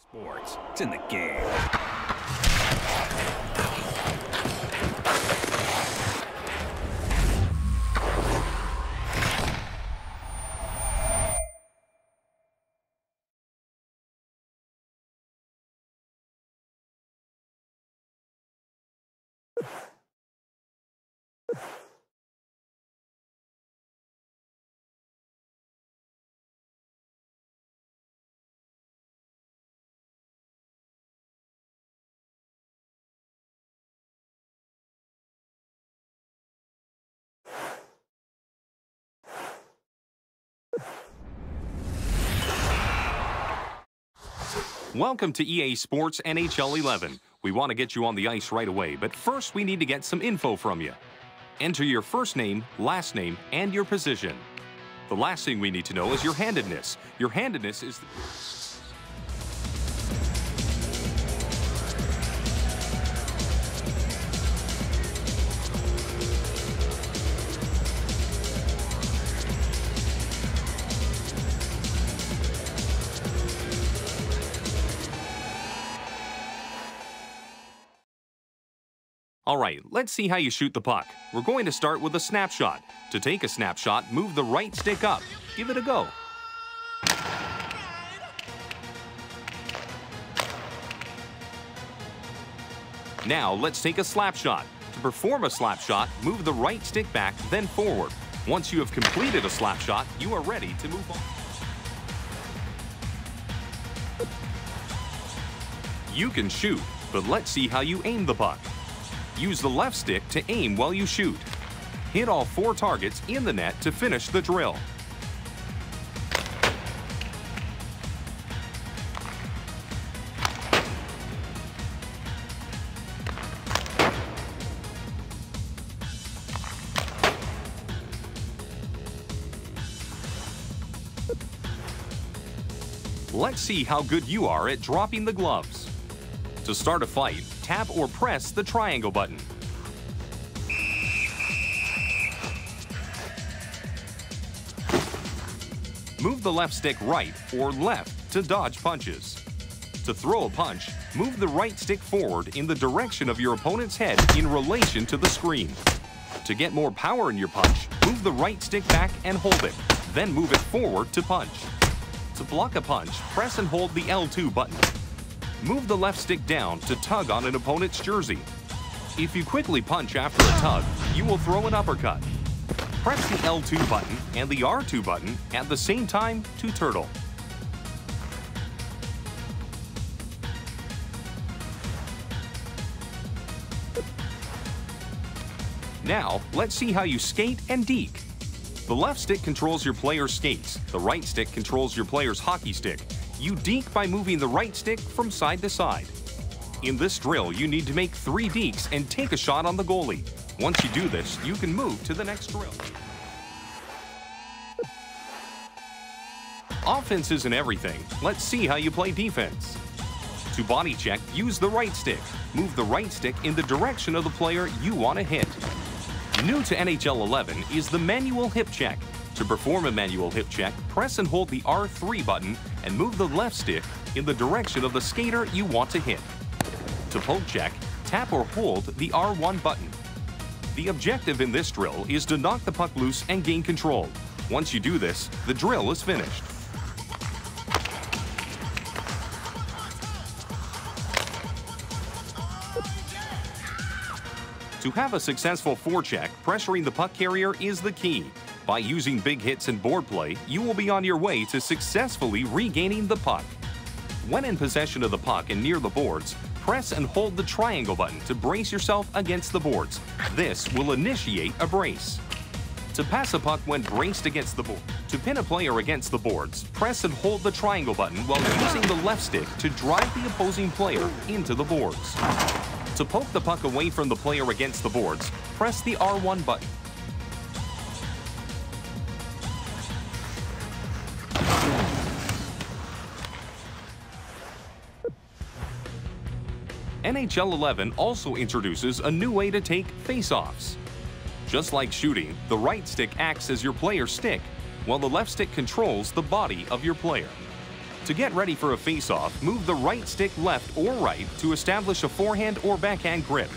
Sports. It's in the game. Welcome to EA Sports NHL 11. We want to get you on the ice right away, but first we need to get some info from you. Enter your first name, last name, and your position. The last thing we need to know is your handedness. Your handedness is... Alright, let's see how you shoot the puck. We're going to start with a snapshot. To take a snapshot, move the right stick up. Give it a go. Now, let's take a slap shot. To perform a slap shot, move the right stick back, then forward. Once you have completed a slap shot, you are ready to move on. You can shoot, but let's see how you aim the puck. Use the left stick to aim while you shoot. Hit all 4 targets in the net to finish the drill. Let's see how good you are at dropping the gloves. To start a fight, tap or press the triangle button. Move the left stick right or left to dodge punches. To throw a punch, move the right stick forward in the direction of your opponent's head in relation to the screen. To get more power in your punch, move the right stick back and hold it, then move it forward to punch. To block a punch, press and hold the L2 button. Move the left stick down to tug on an opponent's jersey. If you quickly punch after a tug, you will throw an uppercut. Press the L2 button and the R2 button at the same time to turtle. Now, let's see how you skate and deke. The left stick controls your player's skates. The right stick controls your player's hockey stick. You deke by moving the right stick from side to side. In this drill, you need to make 3 dekes and take a shot on the goalie. Once you do this, you can move to the next drill. Offense isn't everything. Let's see how you play defense. To body check, use the right stick. Move the right stick in the direction of the player you want to hit. New to NHL 11 is the manual hip check. To perform a manual hip check, press and hold the R3 button and move the left stick in the direction of the skater you want to hit. To poke check, tap or hold the R1 button. The objective in this drill is to knock the puck loose and gain control. Once you do this, the drill is finished. To have a successful forecheck, pressuring the puck carrier is the key. By using big hits and board play, you will be on your way to successfully regaining the puck. When in possession of the puck and near the boards, press and hold the triangle button to brace yourself against the boards. This will initiate a brace. To pass a puck when braced against the board. To pin a player against the boards, press and hold the triangle button while using the left stick to drive the opposing player into the boards. To poke the puck away from the player against the boards, press the R1 button. NHL 11 also introduces a new way to take face-offs. Just like shooting, the right stick acts as your player's stick, while the left stick controls the body of your player. To get ready for a face-off, move the right stick left or right to establish a forehand or backhand grip.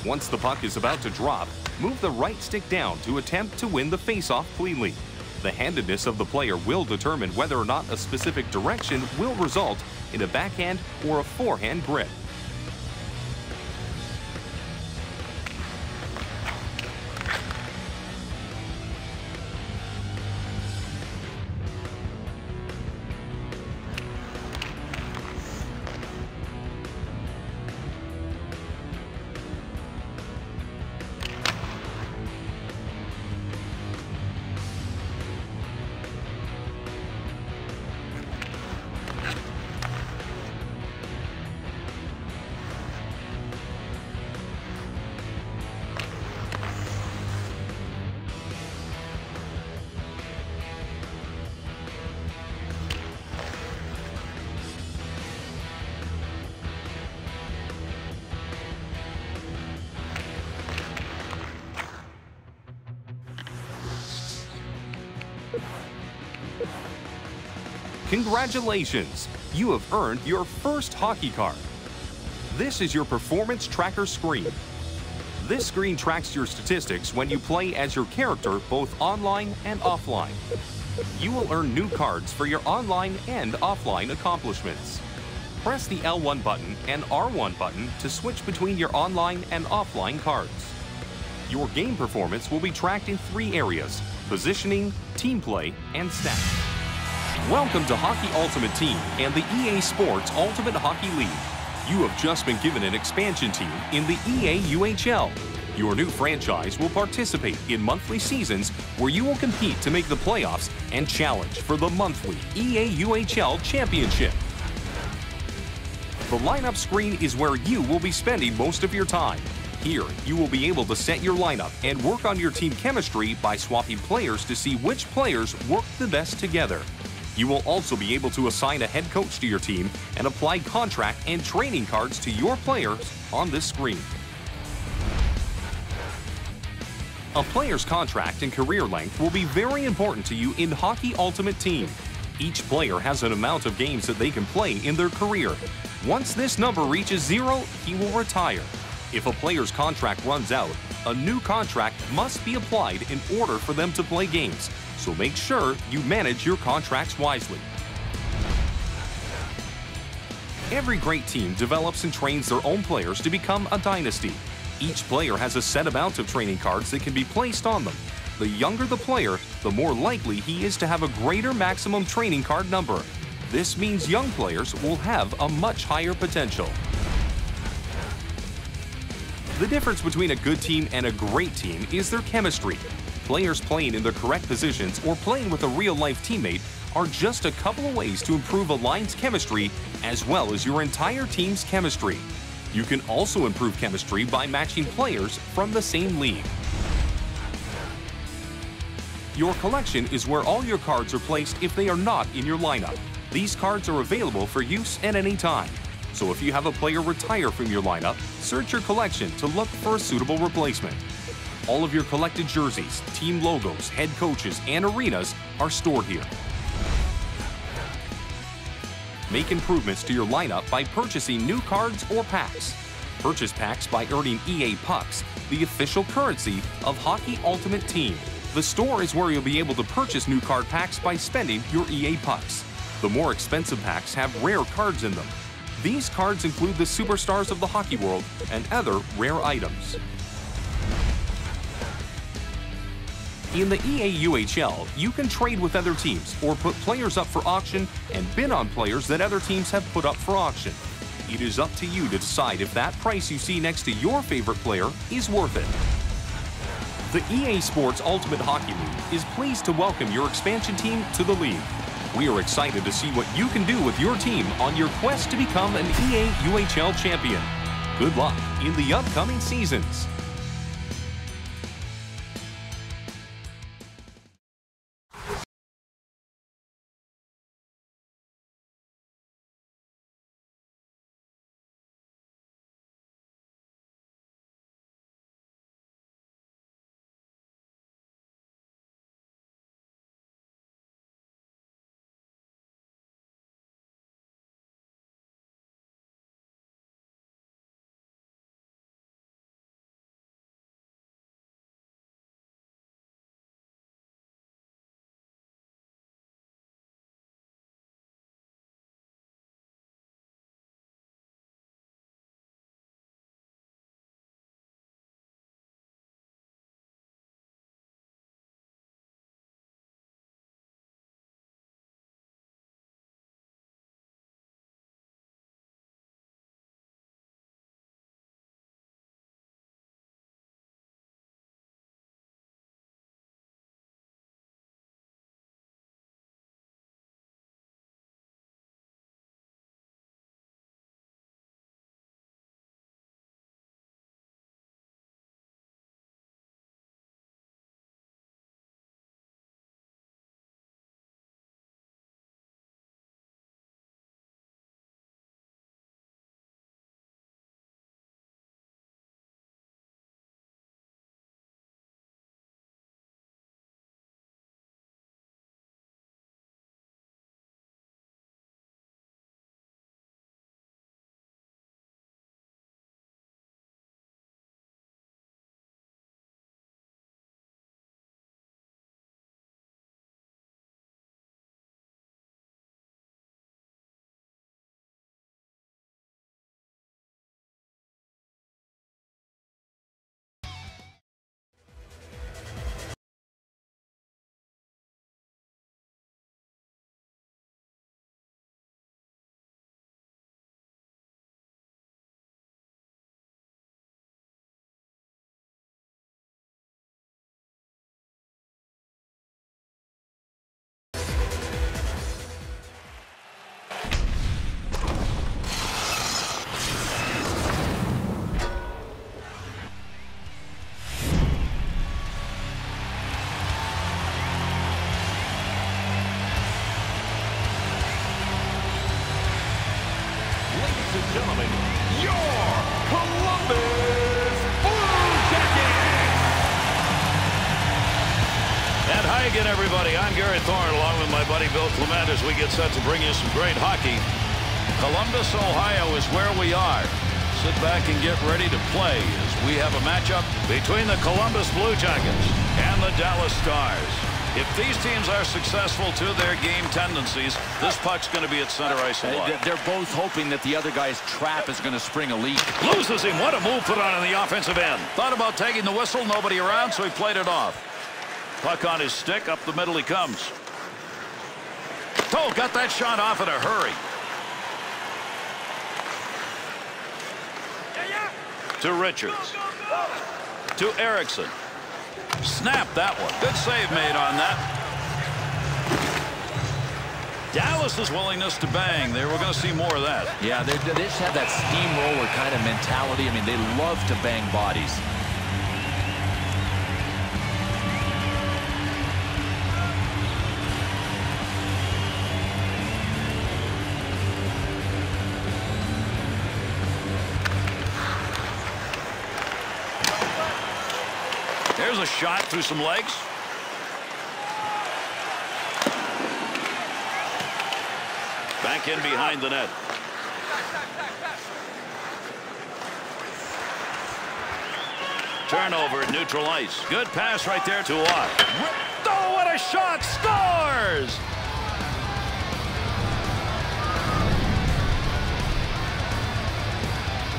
Once the puck is about to drop, move the right stick down to attempt to win the face-off cleanly. The handedness of the player will determine whether or not a specific direction will result in a backhand or a forehand grip. Congratulations! You have earned your first hockey card. This is your performance tracker screen. This screen tracks your statistics when you play as your character both online and offline. You will earn new cards for your online and offline accomplishments. Press the L1 button and R1 button to switch between your online and offline cards. Your game performance will be tracked in 3 areas: positioning, team play, and stats. Welcome to Hockey Ultimate Team and the EA Sports Ultimate Hockey League. You have just been given an expansion team in the EA UHL. Your new franchise will participate in monthly seasons where you will compete to make the playoffs and challenge for the monthly EA UHL Championship. The lineup screen is where you will be spending most of your time. Here, you will be able to set your lineup and work on your team chemistry by swapping players to see which players work the best together. You will also be able to assign a head coach to your team and apply contract and training cards to your players on this screen. A player's contract and career length will be very important to you in Hockey Ultimate Team. Each player has an amount of games that they can play in their career. Once this number reaches 0, he will retire. If a player's contract runs out, a new contract must be applied in order for them to play games. So make sure you manage your contracts wisely. Every great team develops and trains their own players to become a dynasty. Each player has a set amount of training cards that can be placed on them. The younger the player, the more likely he is to have a greater maximum training card number. This means young players will have a much higher potential. The difference between a good team and a great team is their chemistry. Players playing in the correct positions or playing with a real-life teammate are just a couple of ways to improve a line's chemistry as well as your entire team's chemistry. You can also improve chemistry by matching players from the same league. Your collection is where all your cards are placed if they are not in your lineup. These cards are available for use at any time. So if you have a player retire from your lineup, search your collection to look for a suitable replacement. All of your collected jerseys, team logos, head coaches, and arenas are stored here. Make improvements to your lineup by purchasing new cards or packs. Purchase packs by earning EA Pucks, the official currency of Hockey Ultimate Team. The store is where you'll be able to purchase new card packs by spending your EA Pucks. The more expensive packs have rare cards in them. These cards include the superstars of the hockey world and other rare items. In the EA UHL, you can trade with other teams or put players up for auction and bid on players that other teams have put up for auction. It is up to you to decide if that price you see next to your favorite player is worth it. The EA Sports Ultimate Hockey League is pleased to welcome your expansion team to the league. We are excited to see what you can do with your team on your quest to become an EA UHL champion. Good luck in the upcoming seasons. gentlemen, your Columbus Blue Jackets! And hi again, everybody. I'm Gary Thorne, along with my buddy Bill Clement, as we get set to bring you some great hockey. Columbus, Ohio is where we are. Sit back and get ready to play as we have a matchup between the Columbus Blue Jackets and the Dallas Stars. If these teams are successful to their game tendencies, this puck's going to be at center ice and wide. They're both hoping that the other guy's trap is going to spring a leak. Loses him. What a move put on the offensive end. Thought about taking the whistle. Nobody around, so he played it off. Puck on his stick. Up the middle he comes. Oh, got that shot off in a hurry. To Richards. To Erickson. Snap that one. Good save made on that. Dallas's willingness to bang there. We're going to see more of that. Yeah, they just have that steamroller kind of mentality. I mean, they love to bang bodies. There's a shot through some legs. Back in behind the net. Turnover at neutral ice. Good pass right there to Watt. Oh, what a shot! Scores!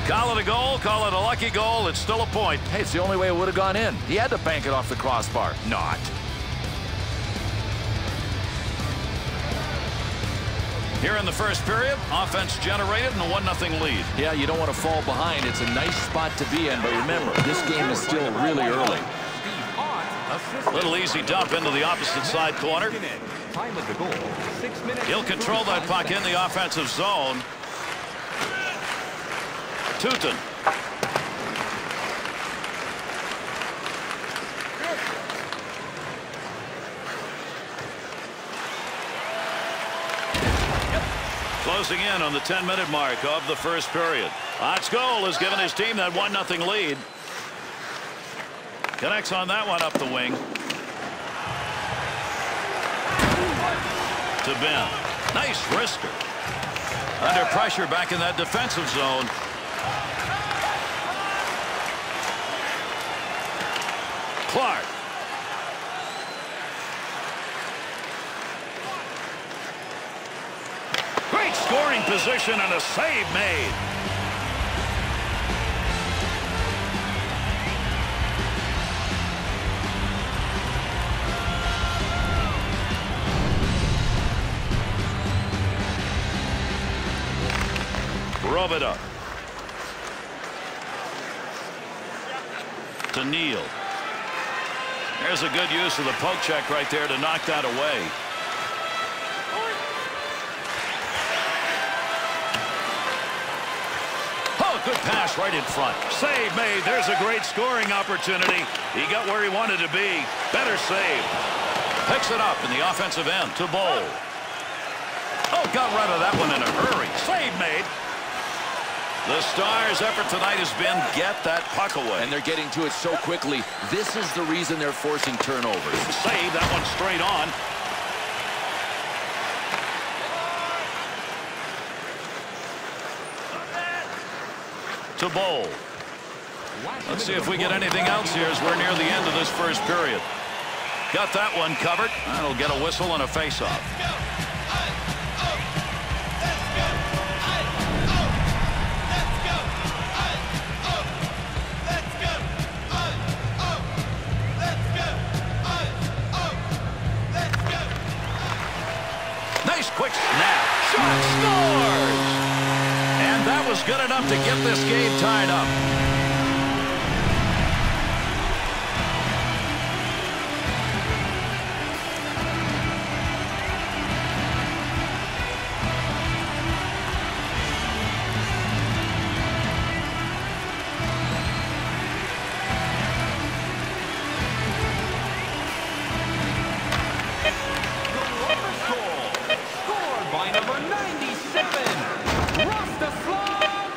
Call it a goal, call it a lucky goal. It's still a point. Hey, it's the only way it would have gone in. He had to bank it off the crossbar. Not. Here in the first period, offense generated and a 1-0 lead. Yeah, you don't want to fall behind. It's a nice spot to be in, but remember, this game is still really early. Little easy dump into the opposite side corner. Time of the goal, 6 minutes. He'll control that puck in the offensive zone. Tutin. Closing in on the 10-minute mark of the first period. Ott's goal has given his team that 1-0 lead. Connects on that one up the wing. To Ben. Nice wrister. Under pressure back in that defensive zone. Clark. Great scoring position and a save made. Rub it up. To Neal. There's a good use of the poke check right there to knock that away. Oh, good pass right in front. Save made. There's a great scoring opportunity. He got where he wanted to be. Better save. Picks it up in the offensive end to Bowl. Oh, got rid of that one in a hurry. Save made. The Stars' effort tonight has been get that puck away. And they're getting to it so quickly. This is the reason they're forcing turnovers. Save that one straight on. To Bowl. Let's see if we get anything else here as we're near the end of this first period. Got that one covered. That'll get a whistle and a face-off. Nice quick snap. Shot scores! And that was good enough to get this game tied up. By number 97, Rostislav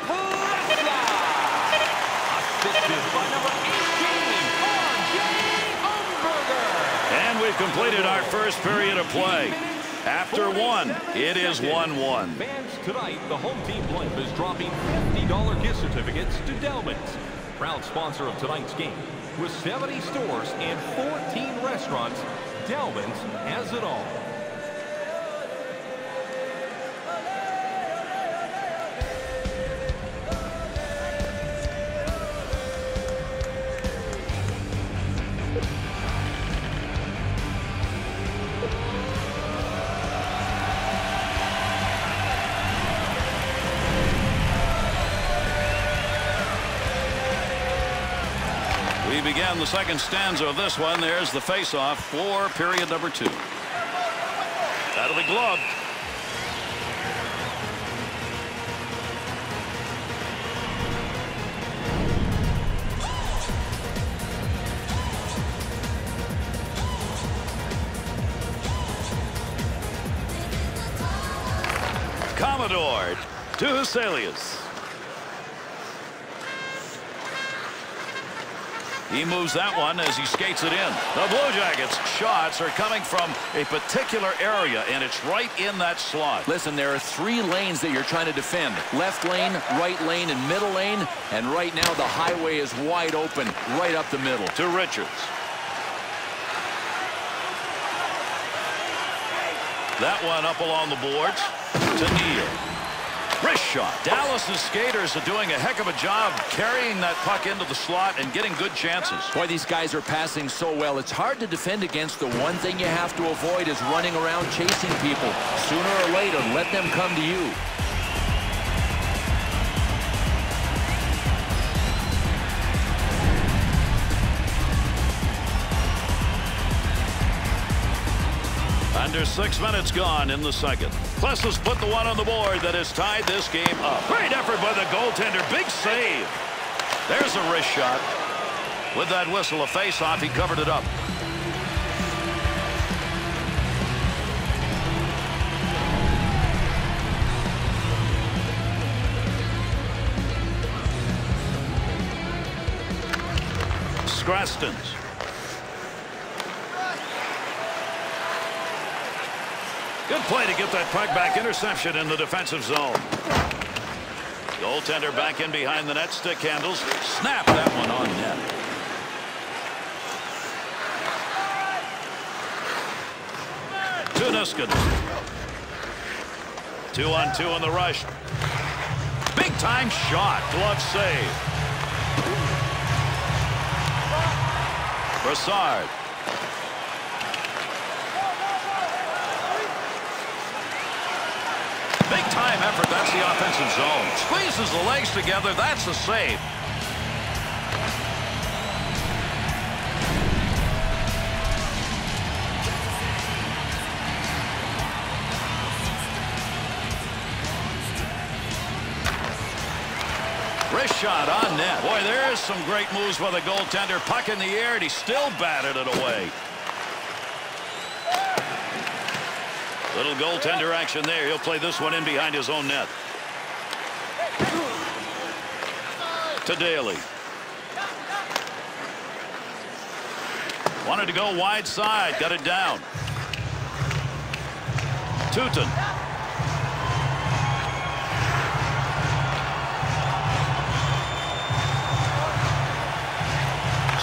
completed our first period of play. After one, it is 1-1. Fans, tonight, the home team blimp is dropping $50 gift certificates to Delman's, proud sponsor of tonight's game. With 70 stores and 14 restaurants, Delman's has it all. We began the second stanza of this one. There's the face-off for period number 2. That'll be gloved. Commodore to Huselius. He moves that one as he skates it in. The Blue Jackets' shots are coming from a particular area, and it's right in that slot. Listen, there are 3 lanes that you're trying to defend. Left lane, right lane, and middle lane. And right now, the highway is wide open right up the middle. To Richards. That one up along the boards to Neal. Wrist shot. Dallas's skaters are doing a heck of a job carrying that puck into the slot and getting good chances. Boy, these guys are passing so well. It's hard to defend against. The one thing you have to avoid is running around chasing people. Sooner or later, let them come to you. Under 6 minutes gone in the second. Plessis put the one on the board that has tied this game up. Great effort by the goaltender. Big save. There's a wrist shot. With that whistle, a face-off, he covered it up. Scrastons. Good play to get that puck back. Interception in the defensive zone. Goaltender back in behind the net. Stick handles. Snap that one on net. To Niskanen. 2-on-2 on the rush. Big time shot. Glove save. Brassard. Big time effort. That's the offensive zone. Squeezes the legs together. That's a save. Wrist shot on net. Boy, there's some great moves by the goaltender. Puck in the air, and he still batted it away. Little goaltender action there. He'll play this one in behind his own net. To Daly. Wanted to go wide side. Got it down. Teuton.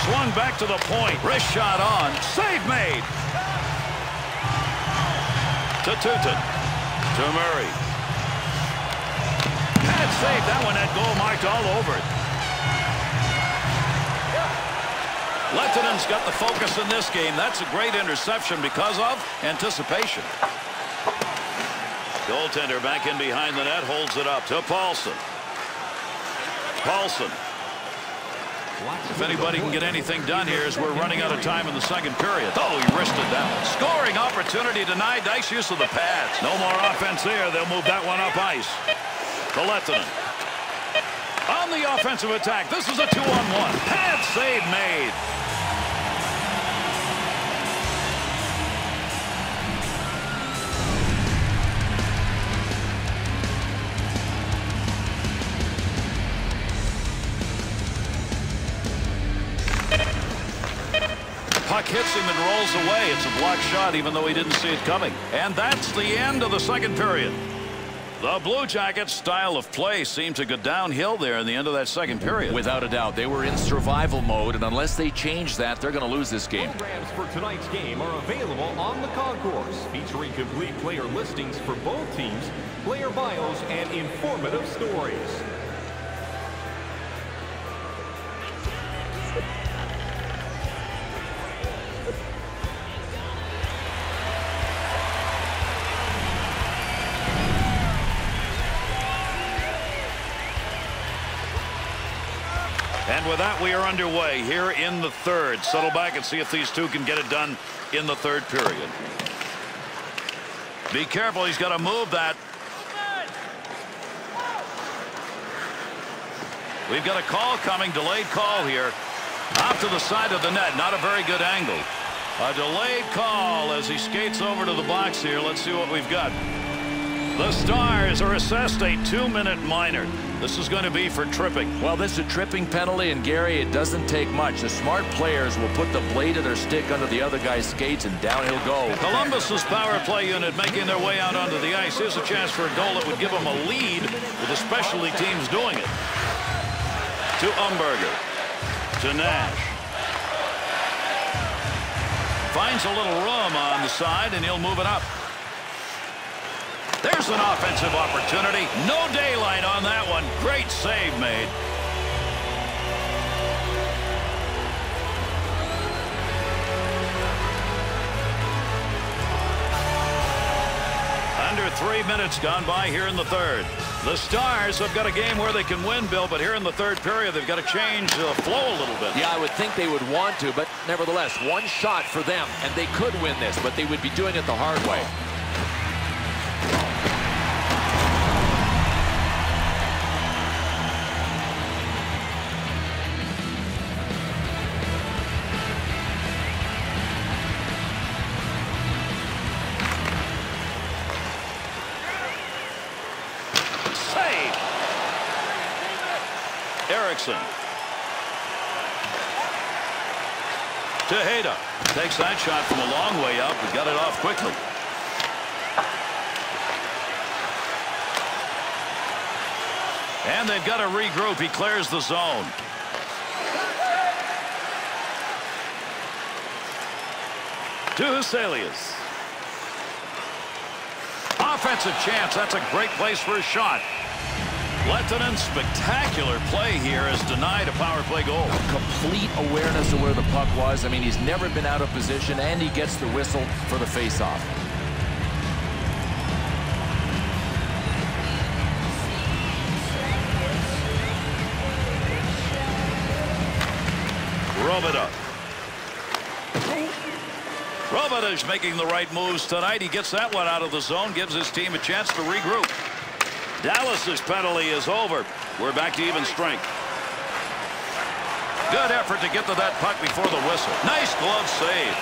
Swung back to the point. Wrist shot on. Save made. To Teuton. To Murray. Pad save. That one had goal marked all over it. Lettonen's got the focus in this game. That's a great interception because of anticipation. Goaltender back in behind the net. Holds it up to Paulson. Paulson. If anybody can get anything done here as we're running out of time in the second period. Oh, he wristed that one. Scoring opportunity denied. Nice use of the pads. No more offense there. They'll move that one up ice. To Lettonen. On the offensive attack. This is a 2-on-1. Pad save made. puck hits him and rolls away. It's a blocked shot, even though he didn't see it coming. And that's the end of the second period. The Blue Jackets' style of play seemed to go downhill there in the end of that second period. Without a doubt, they were in survival mode, and unless they change that, they're going to lose this game. Programs for tonight's game are available on the concourse, featuring complete player listings for both teams, player bios, and informative stories. And with that, we are underway here in the third. Settle back and see if these two can get it done in the third period. Be careful. He's got to move that. We've got a call coming. Delayed call here. Off to the side of the net. Not a very good angle. A delayed call as he skates over to the box here. Let's see what we've got. The Stars are assessed a 2-minute minor. This is going to be for tripping. Well, this is a tripping penalty, and Gary, it doesn't take much. The smart players will put the blade of their stick under the other guy's skates, and down he'll go. Columbus's power play unit making their way out onto the ice. Here's a chance for a goal that would give them a lead with the specialty teams doing it. To Umberger. To Nash. Finds a little room on the side, and he'll move it up. There's an offensive opportunity. No daylight on that one. Great save made. Under 3 minutes gone by here in the third. The Stars have got a game where they can win, Bill, but here in the third period, they've got to change the flow a little bit. Yeah, I would think they would want to, but nevertheless, one shot for them, and they could win this, but they would be doing it the hard way. Erickson. Tejeda takes that shot from a long way up, but got it off quickly. And they've got to regroup. He clears the zone. To Huselius. Offensive chance. That's a great place for a shot. Lettonen's spectacular play here has denied a power play goal. Complete awareness of where the puck was. I mean, he's never been out of position, and he gets the whistle for the faceoff. Robita's making the right moves tonight. He gets that one out of the zone, gives his team a chance to regroup. Dallas's penalty is over. We're back to even strength. Good effort to get to that puck before the whistle. Nice glove save.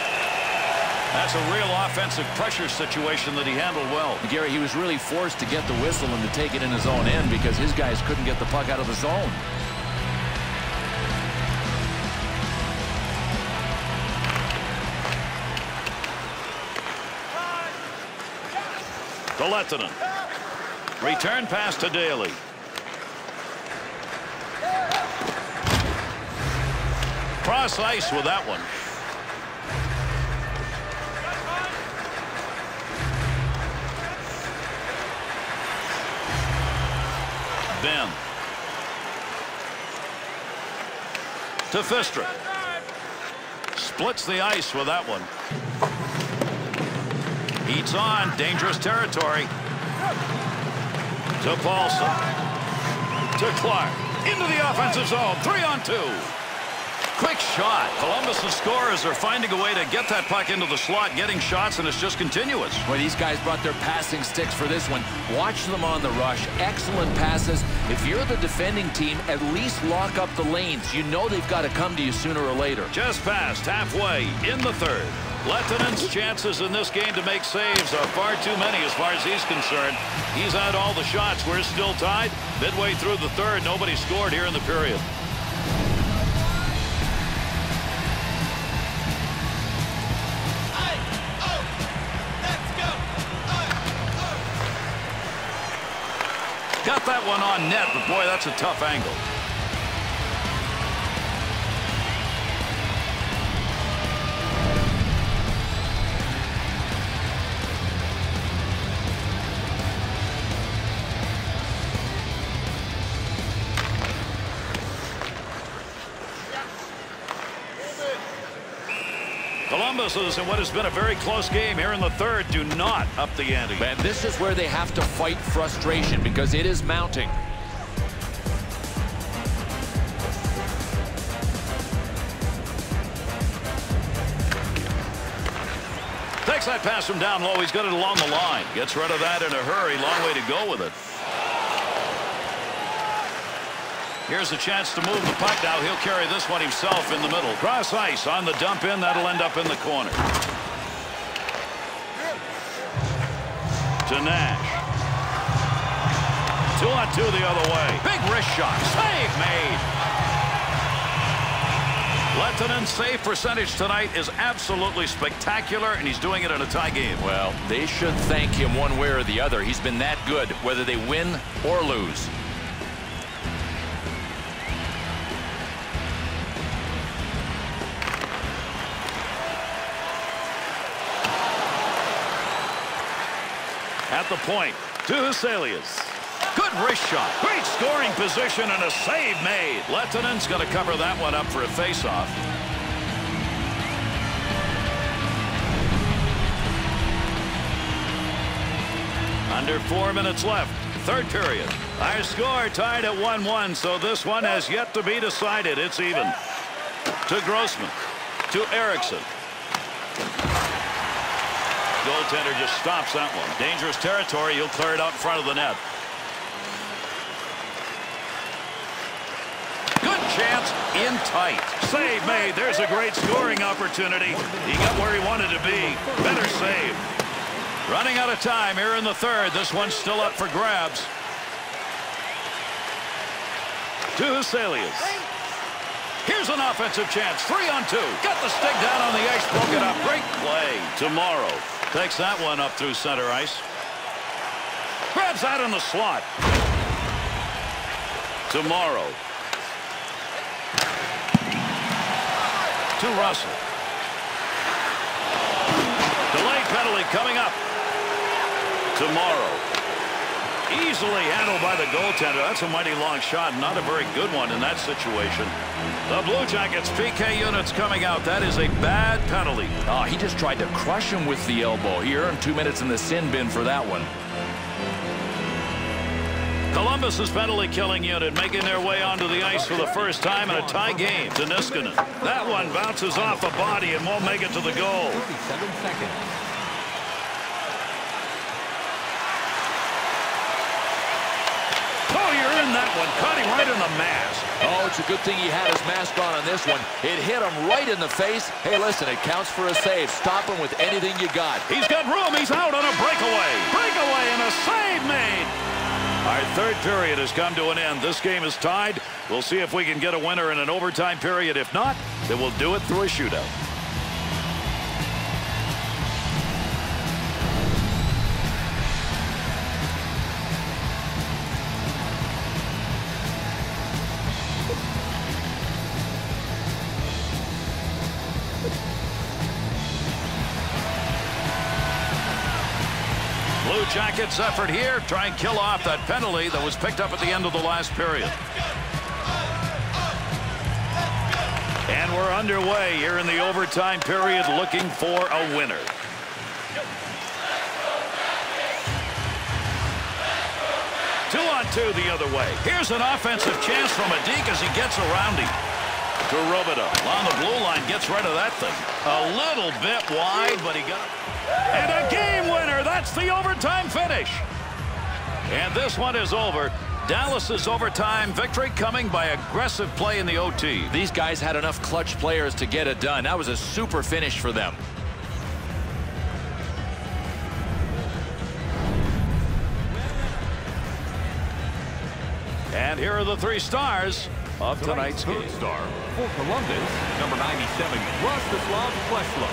That's a real offensive pressure situation that he handled well. Gary, he was really forced to get the whistle and to take it in his own end because his guys couldn't get the puck out of the zone. To Lettonen. Return pass to Daly. Cross ice with that one. Ben. To Fistra. Splits the ice with that one. Eats on. Dangerous territory. To Paulson. To Clark. Into the offensive zone. 3-on-2. Quick shot. Columbus's scorers are finding a way to get that puck into the slot, getting shots, and it's just continuous. Well, these guys brought their passing sticks for this one. Watch them on the rush. Excellent passes. If you're the defending team, at least lock up the lanes. You know they've got to come to you sooner or later. Just past halfway in the third. Lettonen's chances in this game to make saves are far too many as far as he's concerned. He's had all the shots. We're still tied. Midway through the third, nobody scored here in the period. Got that one on net, but boy, that's a tough angle. Columbus is in what has been a very close game here in the third. Do not up the ante. And this is where they have to fight frustration because it is mounting. Takes that pass from down low. He's got it along the line. Gets rid of that in a hurry. Long way to go with it. Here's a chance to move the puck now. He'll carry this one himself in the middle. Cross ice on the dump in. That'll end up in the corner. To Nash. 2-on-2 the other way. Big wrist shot. Save made. Lettonen's save percentage tonight is absolutely spectacular, and he's doing it in a tie game. Well, they should thank him one way or the other. He's been that good, whether they win or lose. At the point, to Huselius. Good wrist shot. Great scoring position and a save made. Lettonen's going to cover that one up for a faceoff. Under 4 minutes left. Third period. Our score tied at 1-1, so this one has yet to be decided. It's even. To Grossman. To Erickson. Goaltender just stops that one. Dangerous territory. He'll clear it out in front of the net. Good chance in tight. Save made. There's a great scoring opportunity. He got where he wanted to be. Better save. Running out of time here in the third. This one's still up for grabs. To Huselius. Here's an offensive chance. 3-on-2. Got the stick down on the ice. Broke it up. Great play. Tomorrow takes that one up through center ice. Grabs that in the slot. Tomorrow. To Russell. Delayed penalty coming up. Tomorrow. Easily handled by the goaltender. That's a mighty long shot. Not a very good one in that situation. The Blue Jackets PK units coming out. That is a bad penalty. Oh, he just tried to crush him with the elbow. He earned 2 minutes in the sin bin for that one. Columbus's penalty killing unit making their way onto the ice for the first time in a tie game. To Niskanen. That one bounces off a body and won't make it to the goal. 37 seconds. That one caught him right in the mask. Oh, it's a good thing he had his mask on this one. It hit him right in the face. Hey, listen, it counts for a save. Stop him with anything you got. He's got room. He's out on a breakaway. Breakaway and a save made. Our third period has come to an end. This game is tied. We'll see if we can get a winner in an overtime period. If not, then we'll do it through a shootout. Blue Jackets effort here. Try and kill off that penalty that was picked up at the end of the last period. And we're underway here in the overtime period looking for a winner. Two-on-two the other way. Here's an offensive chance from a Deke as he gets around him. To Robidoux. Along the blue line, gets rid of that thing. A little bit wide, but he got it. And a game winner. That's the overtime finish. And this one is over. Dallas's overtime victory coming by aggressive play in the OT. These guys had enough clutch players to get it done. That was a super finish for them. And here are the three stars of tonight's game. Star for Columbus, number 97, Rostislav Klesla.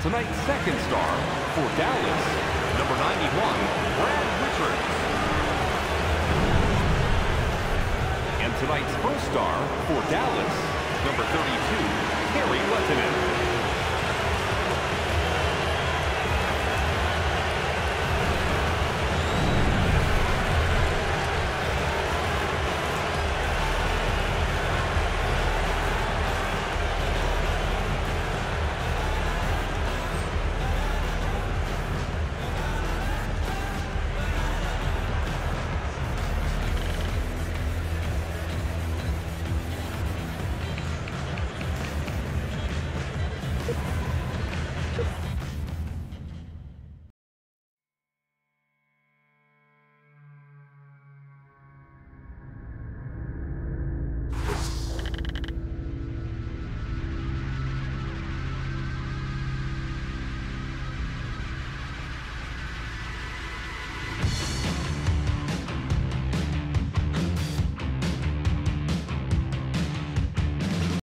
tonight's second star for Dallas, number 91, Brad Richards. And tonight's first star for Dallas, number 32, Terry Lettinen.